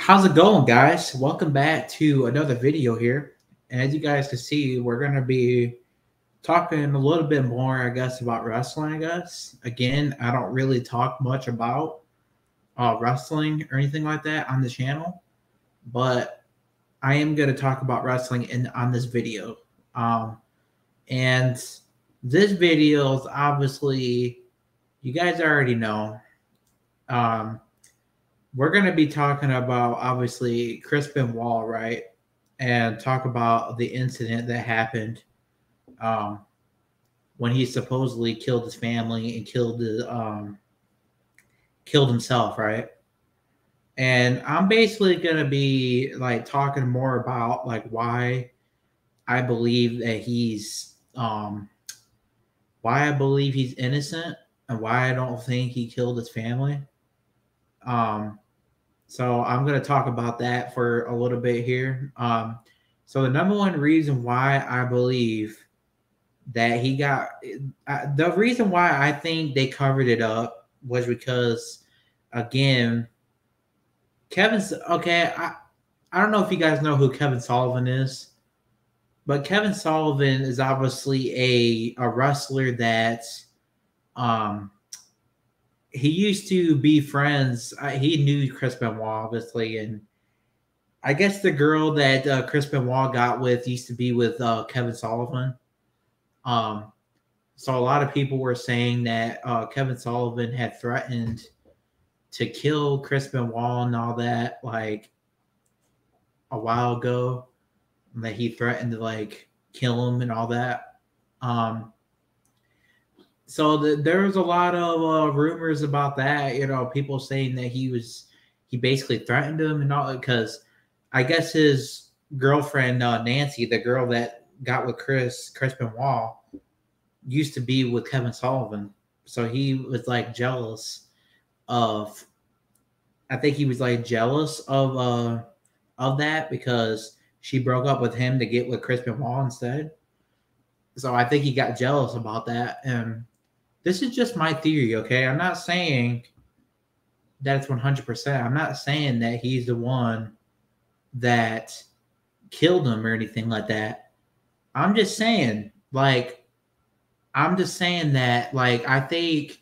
How's it going, guys? Welcome back to another video here. And as you guys can see, we're going to be talking a little bit more, I guess, about wrestling, I guess. Again, I don't really talk much about wrestling or anything like that on the channel, but I am going to talk about wrestling on this video. And this video is obviously, you guys already know, we're going to be talking about obviously Chris Benoit, right? And talk about the incident that happened when he supposedly killed his family and killed himself, right? And I'm basically going to be like talking more about like why I believe that why I believe he's innocent and why I don't think he killed his family. So I'm going to talk about that for a little bit here. So the number one reason why I believe that he got the reason why I think they covered it up was because, again, Kevin's okay. I don't know if you guys know who Kevin Sullivan is, but Kevin Sullivan is obviously a wrestler that he used to be friends. He knew Chris Benoit, obviously, and I guess the girl that Chris Benoit got with used to be with Kevin Sullivan. So a lot of people were saying that Kevin Sullivan had threatened to kill Chris Benoit and all that, like a while ago, and that he threatened to like kill him and all that. So there was a lot of rumors about that. You know, people saying that he basically threatened him and all, because I guess his girlfriend Nancy, the girl that got with Chris Benoit, used to be with Kevin Sullivan. So he was like jealous of. I think he was like jealous of that because she broke up with him to get with Chris Benoit instead. So I think he got jealous about that. And this is just my theory, okay? I'm not saying that it's 100%. I'm not saying that he's the one that killed him or anything like that. I'm just saying, like, I think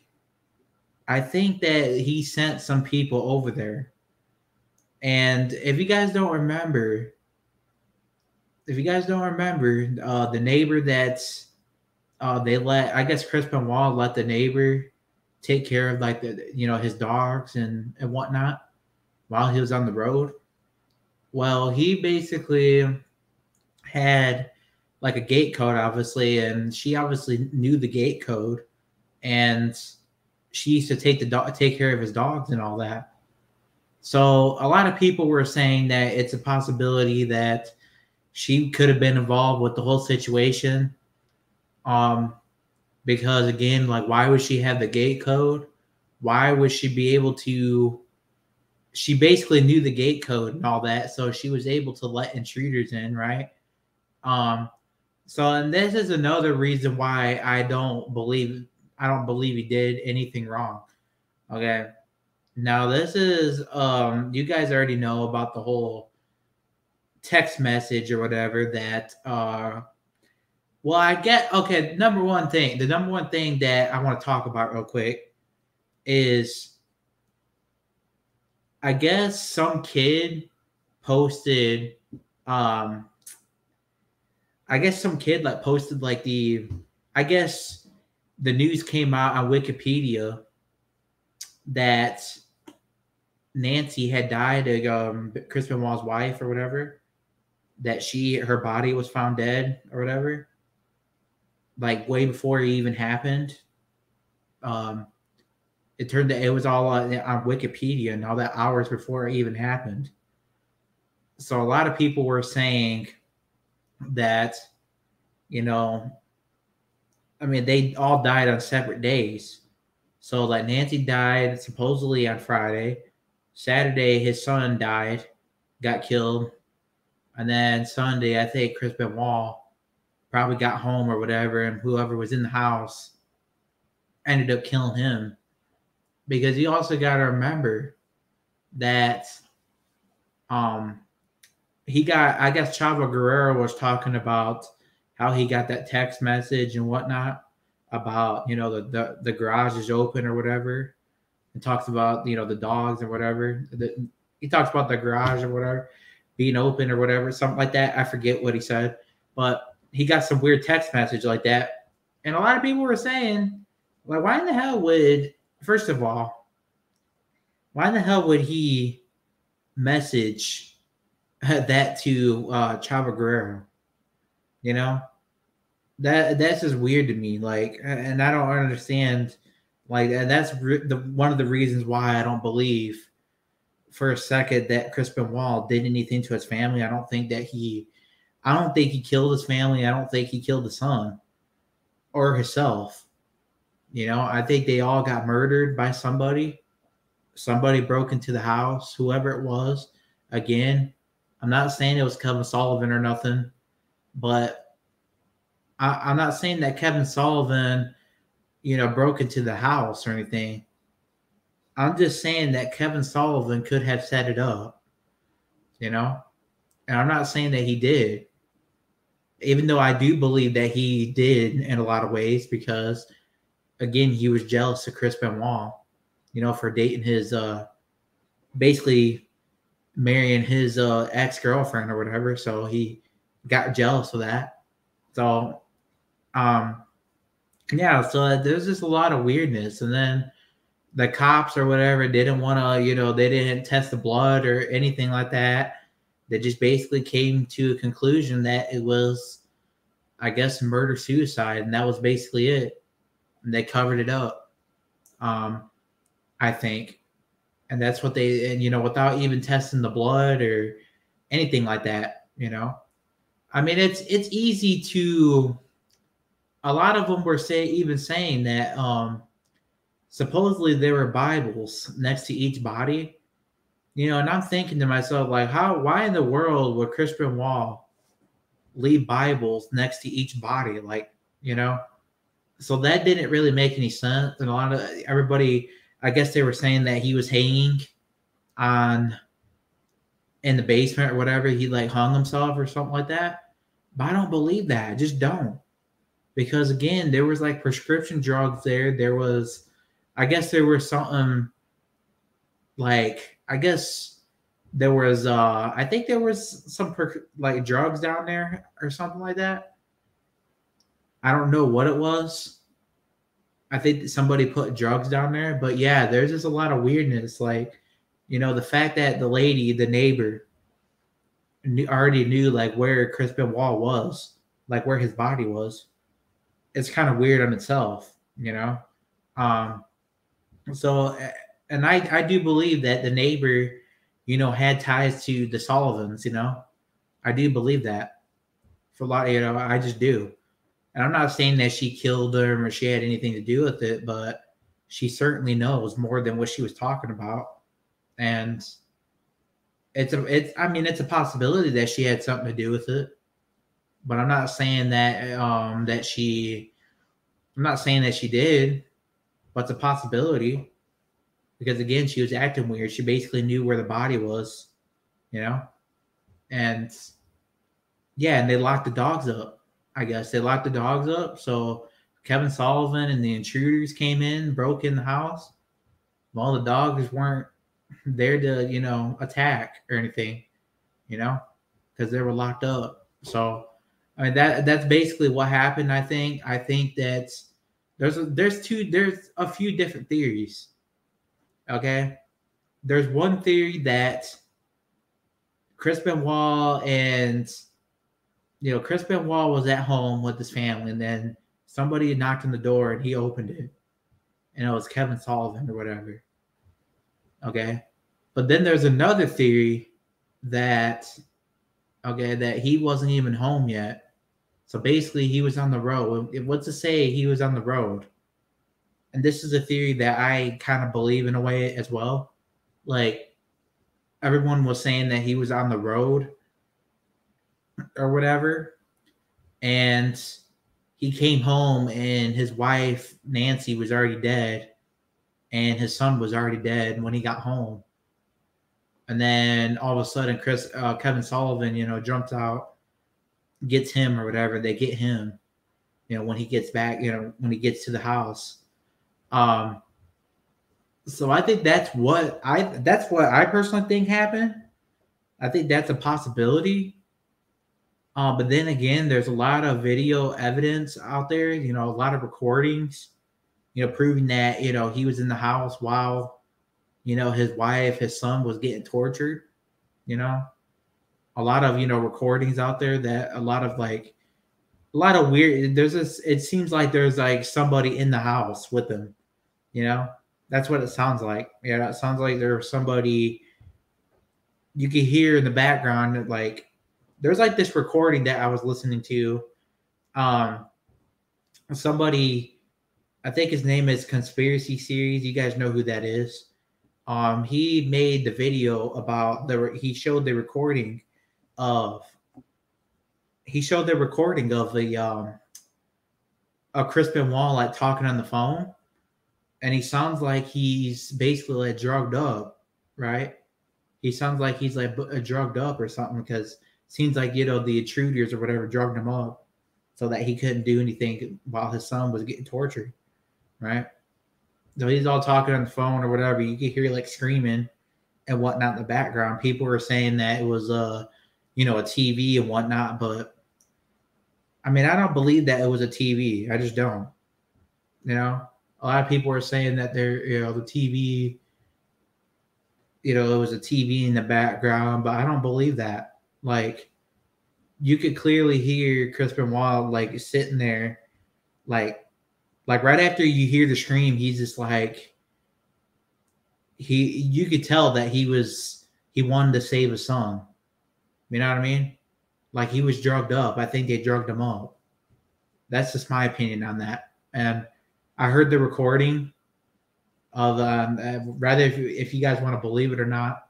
that he sent some people over there. And if you guys don't remember, the neighbor that's I guess Chris Benoit let the neighbor take care of like his dogs and whatnot while he was on the road. Well, he basically had like a gate code, obviously, and she obviously knew the gate code, and she used to take care of his dogs and all that. So a lot of people were saying that it's a possibility that she could have been involved with the whole situation. Because again, like, why would she have the gate code? Why would she be able to? She basically knew the gate code and all that, so she was able to let intruders in, right? So, and this is another reason why I don't believe he did anything wrong. Okay. Now this is you guys already know about the whole text message or whatever that well, I get okay, the number one thing that I want to talk about real quick is, I guess some kid posted like I guess the news came out on Wikipedia that Nancy had died, Chris Benoit's wife or whatever, that her body was found dead or whatever, like way before it even happened. It turned out it was all on Wikipedia and all that hours before it even happened. So a lot of people were saying that, I mean, they all died on separate days. So like Nancy died supposedly on Friday. Saturday, his son died, got killed. And then Sunday, I think Chris Benoit probably got home or whatever, and whoever was in the house ended up killing him. Because you also got to remember that Um, I guess Chavo Guerrero was talking about how he got that text message and whatnot about, the garage is open or whatever, and talks about, the dogs or whatever. He talks about the garage or whatever being open or whatever, something like that. I forget what he said, but he got some weird text message like that. And a lot of people were saying, like, why in the hell would, first of all, why in the hell would he message that to Chavo Guerrero? You know, that's just weird to me. Like, and I don't understand. Like, and that's one of the reasons why I don't believe for a second that Chris Benoit did anything to his family. I don't think he killed his family. I don't think he killed his son or himself. I think they all got murdered by somebody. Somebody broke into the house, whoever it was. Again, I'm not saying it was Kevin Sullivan or nothing, but I'm not saying that Kevin Sullivan, broke into the house or anything. I'm just saying that Kevin Sullivan could have set it up, and I'm not saying that he did, even though I do believe that he did in a lot of ways because, again, he was jealous of Chris Benoit, for dating his, basically marrying his ex-girlfriend or whatever. So he got jealous of that. So, yeah, so there's just a lot of weirdness. And then the cops or whatever didn't want to, they didn't test the blood or anything like that. They just basically came to a conclusion that it was, I guess, murder-suicide, and that was basically it. And they covered it up, I think. And that's what and without even testing the blood or anything like that, I mean, it's easy to, a lot of them were saying that supposedly there were Bibles next to each body, and I'm thinking to myself, like, why in the world would Chris Benoit leave Bibles next to each body? Like, so that didn't really make any sense. And a lot of everybody, I guess they were saying that he was hanging in the basement or whatever. He like hung himself or something like that. But I don't believe that. I just don't. Because again, there was like prescription drugs there. I guess there was something like, I think there was some like drugs down there or something like that. I don't know what it was. I think somebody put drugs down there, but yeah, there's just a lot of weirdness. Like, the fact that the neighbor, already knew like where Chris Benoit was, like where his body was. It's kind of weird on itself, So, and I do believe that the neighbor, had ties to the Sullivans. I do believe that for a lot. I just do. And I'm not saying that she killed him or she had anything to do with it, but she certainly knows more than what she was talking about. And it's a possibility that she had something to do with it. But I'm not saying that I'm not saying that she did, but it's a possibility. Because again, she was acting weird. She basically knew where the body was, And yeah, and they locked the dogs up. I guess they locked the dogs up. So Kevin Sullivan and the intruders came in, broke in the house. Well, the dogs weren't there to, attack or anything, because they were locked up. So I mean that's basically what happened. I think that there's a few different theories. Okay, there's one theory that Chris Benoit Chris Benoit was at home with his family, and then somebody knocked on the door and he opened it, and it was Kevin Sullivan or whatever. Okay, but then there's another theory that he wasn't even home yet. So basically, he was on the road. What's to say he was on the road? And this is a theory that I kind of believe in a way as well. Like, everyone was saying that he was on the road or whatever, and he came home and his wife Nancy was already dead and his son was already dead when he got home. And then all of a sudden, Kevin Sullivan, jumps out, gets him or whatever. They get him, when he gets back, when he gets to the house. So I think that's what I personally think happened. I think that's a possibility. But then again, there's a lot of video evidence out there, a lot of recordings, proving that, he was in the house while, his wife, his son was getting tortured, a lot of, recordings out there that a lot of weird, it seems like there's like somebody in the house with him, that's what it sounds like. Yeah. It sounds like there's somebody you can hear in the background, like, there's like this recording that I was listening to. Somebody, I think his name is Conspiracy Series. You guys know who that is. He made the video about he showed the recording of a Chris Benoit like talking on the phone, and he sounds like he's basically like drugged up, right? He sounds like he's like drugged up or something, because it seems like, the intruders or whatever drugged him up so that he couldn't do anything while his son was getting tortured, right? So he's all talking on the phone or whatever. You can hear like screaming and whatnot in the background. People were saying that it was a TV and whatnot, but I mean, I don't believe that it was a TV. I just don't. A lot of people are saying that the TV, it was a TV in the background, but I don't believe that. Like, you could clearly hear Chris Benoit like sitting there, like right after you hear the scream, he's just like, you could tell that he wanted to save his son. You know what I mean? Like, he was drugged up. I think they drugged him up. That's just my opinion on that. And I heard the recording of rather, if you guys want to believe it or not,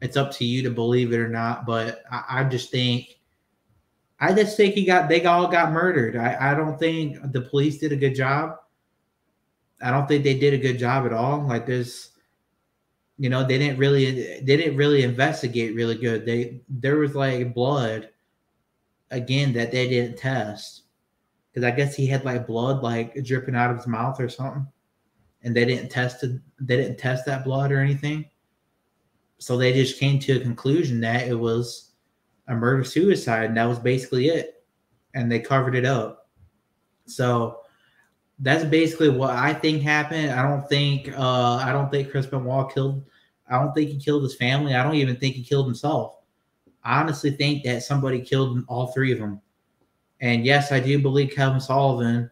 it's up to you to believe it or not. But I just think they all got murdered. I don't think the police did a good job. I don't think they did a good job at all. Like, there's, they didn't really investigate really good. There was like blood again that they didn't test, because I guess he had like blood like dripping out of his mouth or something, and they didn't test that blood or anything. So they just came to a conclusion that it was a murder suicide, and that was basically it. And they covered it up. So that's basically what I think happened. I don't think Chris Benoit I don't think he killed his family. I don't even think he killed himself. I honestly think that somebody killed all three of them. And yes, I do believe Kevin Sullivan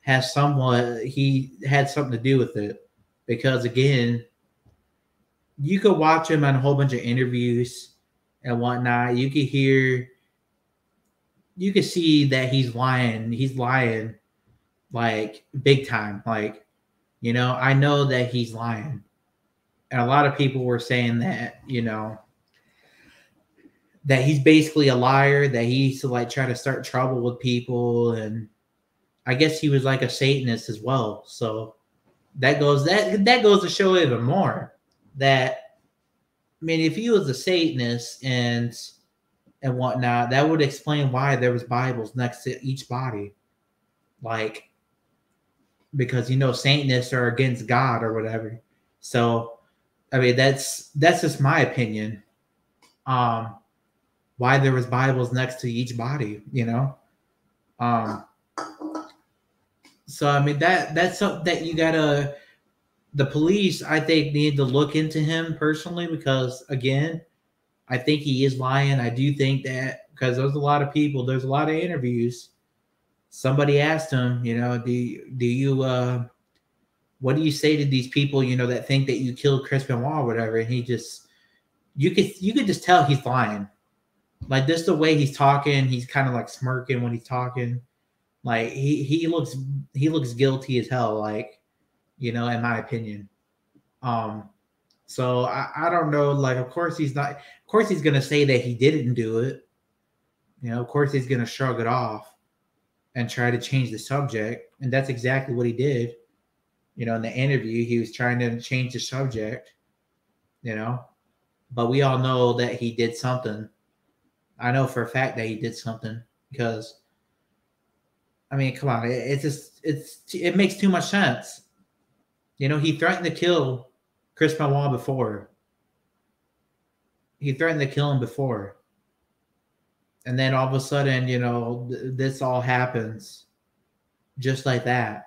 had something to do with it, because again, you could watch him on a whole bunch of interviews and whatnot. You could see that he's lying. He's lying like big time. Like, I know that he's lying. And a lot of people were saying that, that he's basically a liar, that he used to like try to start trouble with people. And I guess he was like a Satanist as well. So that goes to show even more that, I mean, if he was a Satanist and whatnot, that would explain why there was Bibles next to each body. Like, because, Satanists are against God or whatever. So, I mean, that's just my opinion. Why there was Bibles next to each body, So, I mean, that's something that you gotta, the police, I think, need to look into him personally, because again, I think he is lying. I do think that, because there's a lot of interviews. Somebody asked him, do you what do you say to these people, that think that you killed Chris Benoit or whatever? And he just, you could just tell he's lying. Like, just the way he's talking, he's kind of like smirking when he's talking. Like, he looks guilty as hell, like, in my opinion. So I don't know, like, of course he's gonna say that he didn't do it. Of course he's gonna shrug it off and try to change the subject. And that's exactly what he did. In the interview, he was trying to change the subject, you know. But we all know that he did something. I know for a fact that he did something because I mean, come on, it makes too much sense. You know, he threatened to kill Chris Benoit before. He threatened to kill him before, and then all of a sudden, you know, this all happens just like that.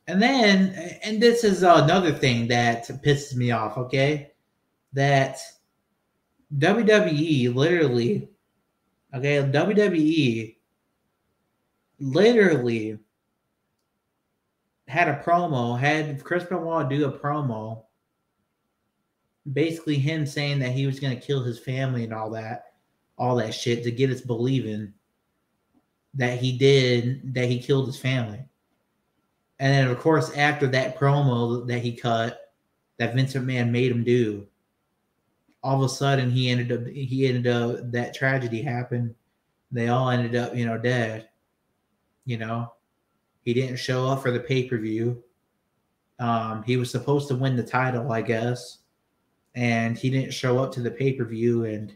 And then, and this is another thing that pisses me off. Okay, that WWE literally, okay, WWE literally had a promo, had Chris Benoit do a promo, basically him saying that he was going to kill his family and all that shit to get us believing that he killed his family. And then, of course, after that promo that he cut, that Vince McMahon made him do, all of a sudden he ended up that tragedy happened. They all ended up, you know, dead. You know, he didn't show up for the pay-per-view. He was supposed to win the title, I guess, and he didn't show up to the pay-per-view. And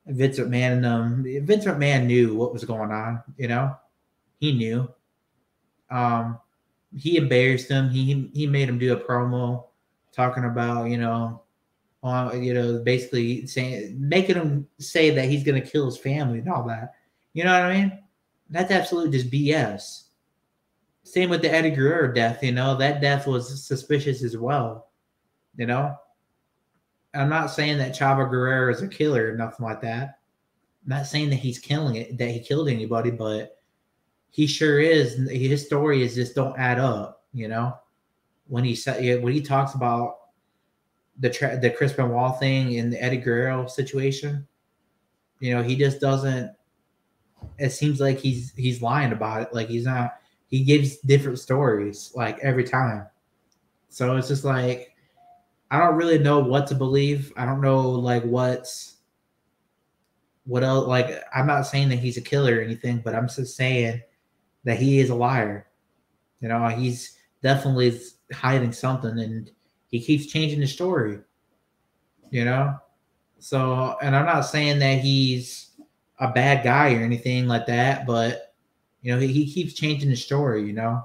Vince McMahon knew what was going on. You know, he knew. He embarrassed him. He made him do a promo talking about, basically making him say that he's going to kill his family and all that. You know what I mean? That's absolute just BS. Same with the Eddie Guerrero death. You know, that death was suspicious as well. You know, I'm not saying that Chavo Guerrero is a killer or nothing like that. I'm not saying that he's killing it, that he killed anybody, but he sure is. His stories just don't add up. You know, when he talks about the Chris Benoit thing and the Eddie Guerrero situation, you know, he just doesn't. It seems like he's lying about it. Like he's not. He gives different stories like every time. So it's just like I don't really know what to believe. I don't know like what else. Like I'm not saying that he's a killer or anything, but I'm just saying that he is a liar. You know, he's definitely hiding something, and he keeps changing the story. You know, so and I'm not saying that he's a bad guy or anything like that, but you know, he keeps changing the story. You know,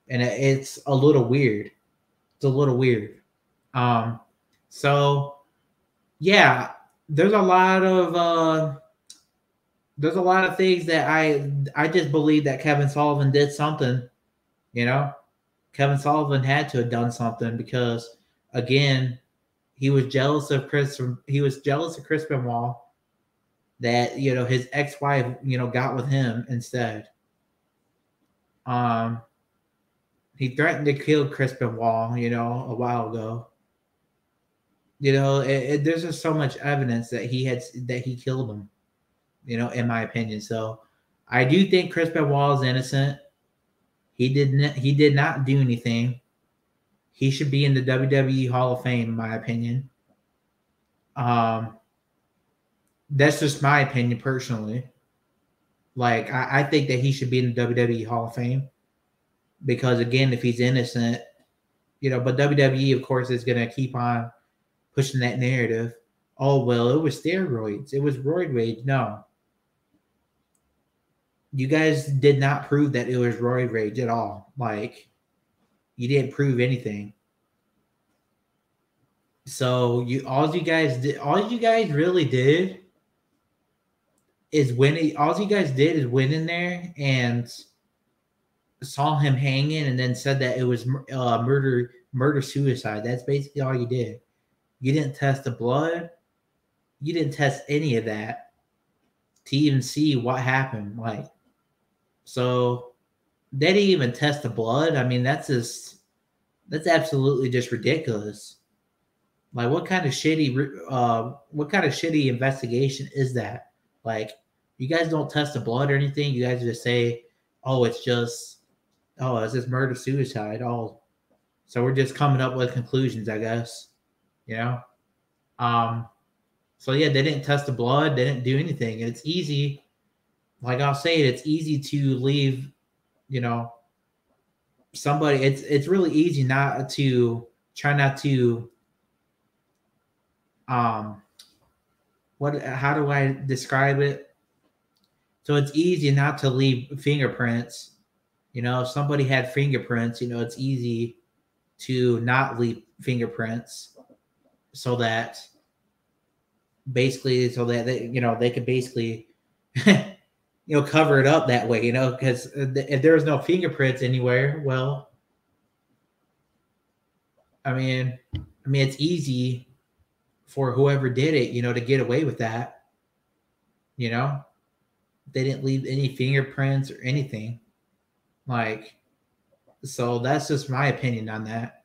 and it's a little weird. It's a little weird. So yeah, there's a lot of things that I just believe that Kevin Sullivan did something. You know, Kevin Sullivan had to have done something because again, he was jealous of Chris Benoit that, you know, his ex-wife, you know, got with him instead. He threatened to kill Chris Benoit, you know, a while ago. You know, there's just so much evidence that he killed him, you know, in my opinion. So I do think Chris Benoit is innocent. He did not do anything. He should be in the WWE Hall of Fame, in my opinion. That's just my opinion personally. Like I think that he should be in the WWE Hall of Fame because again, if he's innocent, you know, but WWE of course is gonna keep on pushing that narrative. Oh well, it was steroids. It was roid rage. No. You guys did not prove that it was roid rage at all. Like you didn't prove anything. So all you guys really did is all you guys did is went in there and saw him hanging and then said that it was murder suicide. That's basically all you did. You didn't test the blood. You didn't test any of that to even see what happened. Like, so they didn't even test the blood. I mean, that's absolutely just ridiculous. Like, what kind of shitty investigation is that? Like, you guys don't test the blood or anything. You guys just say, "Oh, it's just murder suicide." Oh, so we're just coming up with conclusions, I guess. You know. So yeah, they didn't test the blood. They didn't do anything. And it's easy. Like I'll say it, it's easy to leave. You know, somebody. It's really easy not to um how do I describe it? So it's easy not to leave fingerprints. If somebody had fingerprints, it's easy to not leave fingerprints so that they could basically cover it up that way, because if there was no fingerprints anywhere, well, I mean it's easy for whoever did it, to get away with that. They didn't leave any fingerprints or anything. Like, so that's just my opinion on that.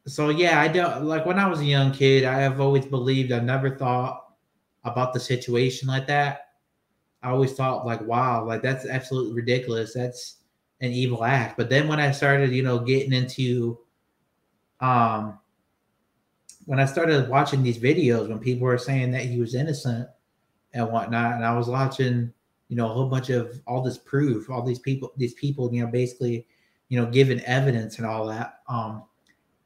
So yeah, I don't like when I was a young kid, I have always believed, I never thought about the situation like that. I always thought like, wow, like that's absolutely ridiculous. That's an evil act. But then when I started, getting into um when I started watching these videos when people were saying that he was innocent and whatnot, and I was watching, a whole bunch of all this proof, all these people, basically, giving evidence and all that.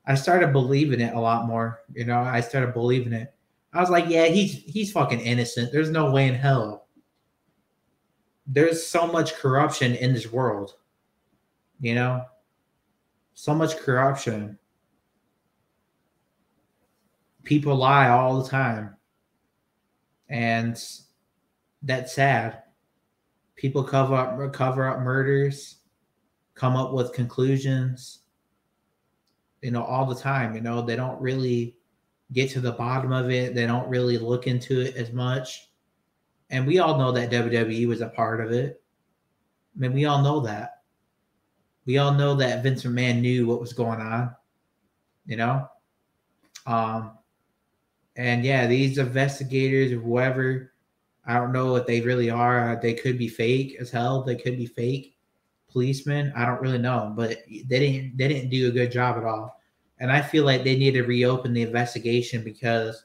I started believing it a lot more. I started believing it. I was like, yeah, he's fucking innocent. There's no way in hell. There's so much corruption in this world. So much corruption. People lie all the time. And that's sad. People cover up murders, come up with conclusions, all the time. They don't really get to the bottom of it. They don't really look into it as much. And we all know that WWE was a part of it. I mean, we all know that. We all know that Vince McMahon knew what was going on, and yeah, these investigators or whoever, I don't know what they really are. They could be fake as hell. They could be fake policemen. I don't really know, but they didn't do a good job at all. And I feel like they need to reopen the investigation because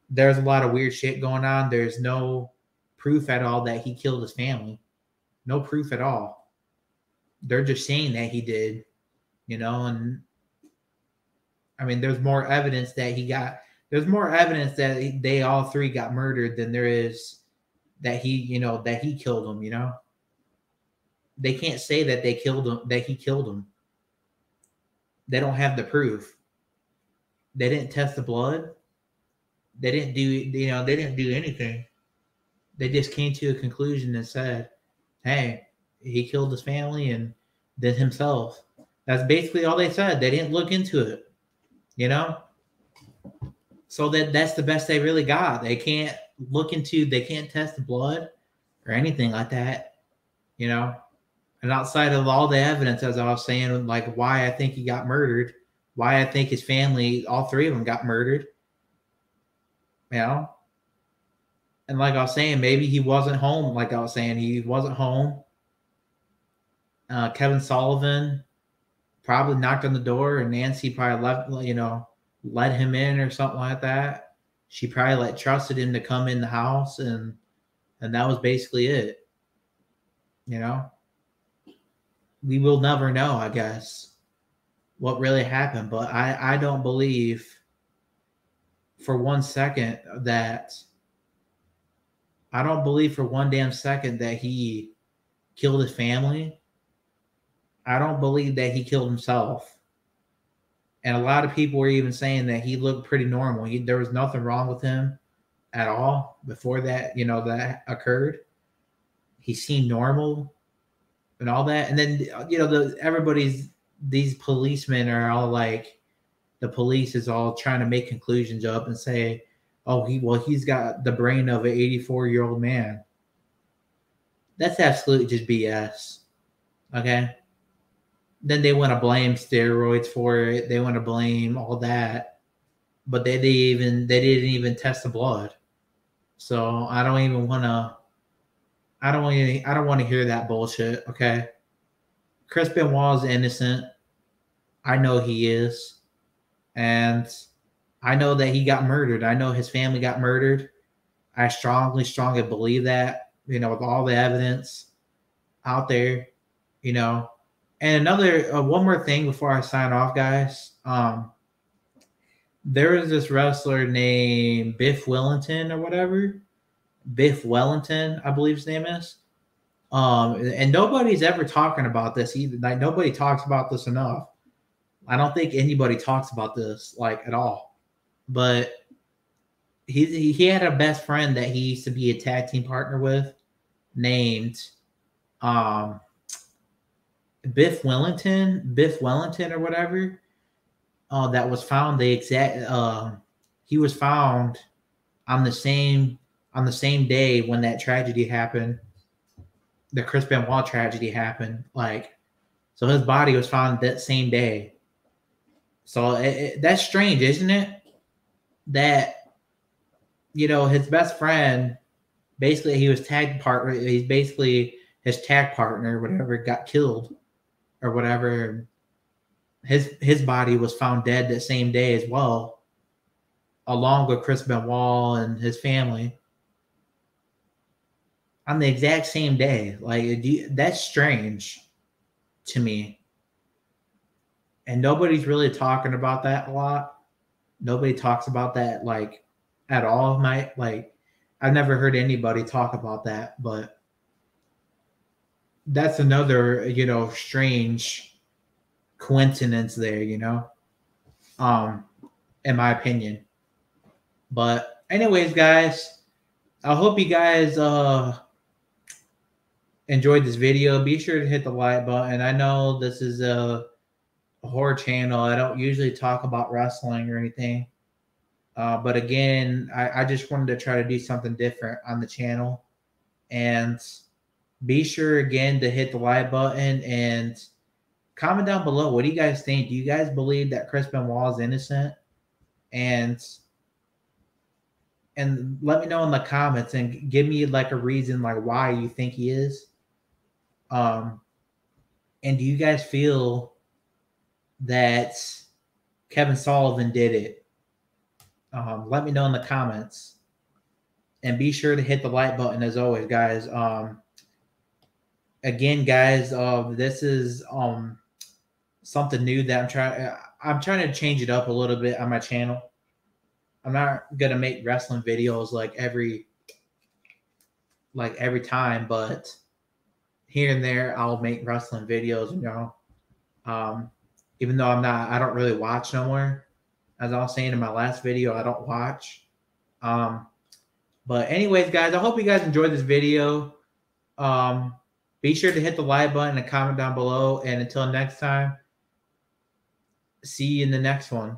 there's a lot of weird shit going on. There's no proof at all that he killed his family. No proof at all. They're just saying that he did, and I mean, there's more evidence that there's more evidence that they all three got murdered than there is that he killed them. They can't say that they killed him, that he killed him. They don't have the proof. They didn't test the blood. They didn't do anything. They just came to a conclusion and said, hey, he killed his family and then himself. That's basically all they said. They didn't look into it, So that's the best they really got. They can't test the blood or anything like that, And outside of all the evidence, as I was saying, like why I think he got murdered, why I think his family, all three of them got murdered, And like I was saying, maybe he wasn't home. Like I was saying, he wasn't home. Kevin Sullivan probably knocked on the door, and Nancy probably let him in or something like that. She probably trusted him to come in the house, and that was basically it. We will never know, I guess, what really happened. But I don't believe for one second that I don't believe for one damn second that he killed his family. I don't believe that he killed himself. And a lot of people were even saying that he looked pretty normal. There was nothing wrong with him at all before that, that occurred. He seemed normal and all that. And then, these policemen are all like, the police is all trying to make conclusions up and say, oh, he's got the brain of an 84-year-old man. That's absolutely just BS. Okay. Then they want to blame steroids for it. They want to blame all that, but they didn't even test the blood. So I don't want to hear that bullshit. Okay. Chris Benoit is innocent. I know he is. And I know that he got murdered. I know his family got murdered. I strongly believe that, with all the evidence out there, And another, one more thing before I sign off, guys. there was this wrestler named Biff Wellington or whatever. Biff Wellington, I believe his name is. And nobody's ever talking about this either. Like nobody talks about this enough. I don't think anybody talks about this like at all. But he had a best friend that he used to be a tag team partner with, named Biff Wellington or whatever. That was found the exact. He was found on the same day when that tragedy happened. The Chris Benoit tragedy happened. Like, so his body was found that same day. So that's strange, isn't it? That, you know, his best friend, basically he was tag partner. He's basically his tag partner, whatever, got killed or whatever. His body was found dead that same day as well, along with Chris Benoit and his family on the exact same day. Like, that's strange to me. And nobody's really talking about that a lot. Nobody talks about that like at all. Like, I've never heard anybody talk about that, but that's another, you know, strange coincidence there, you know, in my opinion. But anyways, guys, I hope you guys enjoyed this video. Be sure to hit the like button. I know this is a horror channel. I don't usually talk about wrestling or anything. But again, I just wanted to try to do something different on the channel. And be sure again to hit the like button and comment down below. What do you guys think? Do you guys believe that Chris Benoit is innocent? And let me know in the comments and give me like a reason like why you think he is. And do you guys feel that Kevin Sullivan did it? Let me know in the comments. And be sure to hit the like button as always, guys. Again, guys, this is something new that I'm trying to change it up a little bit on my channel. I'm not gonna make wrestling videos like every time, but here and there I'll make wrestling videos, you know. Even though I don't really watch no more. As I was saying in my last video, I don't watch. But anyways, guys, I hope you guys enjoyed this video. Be sure to hit the like button and comment down below. And until next time, see you in the next one.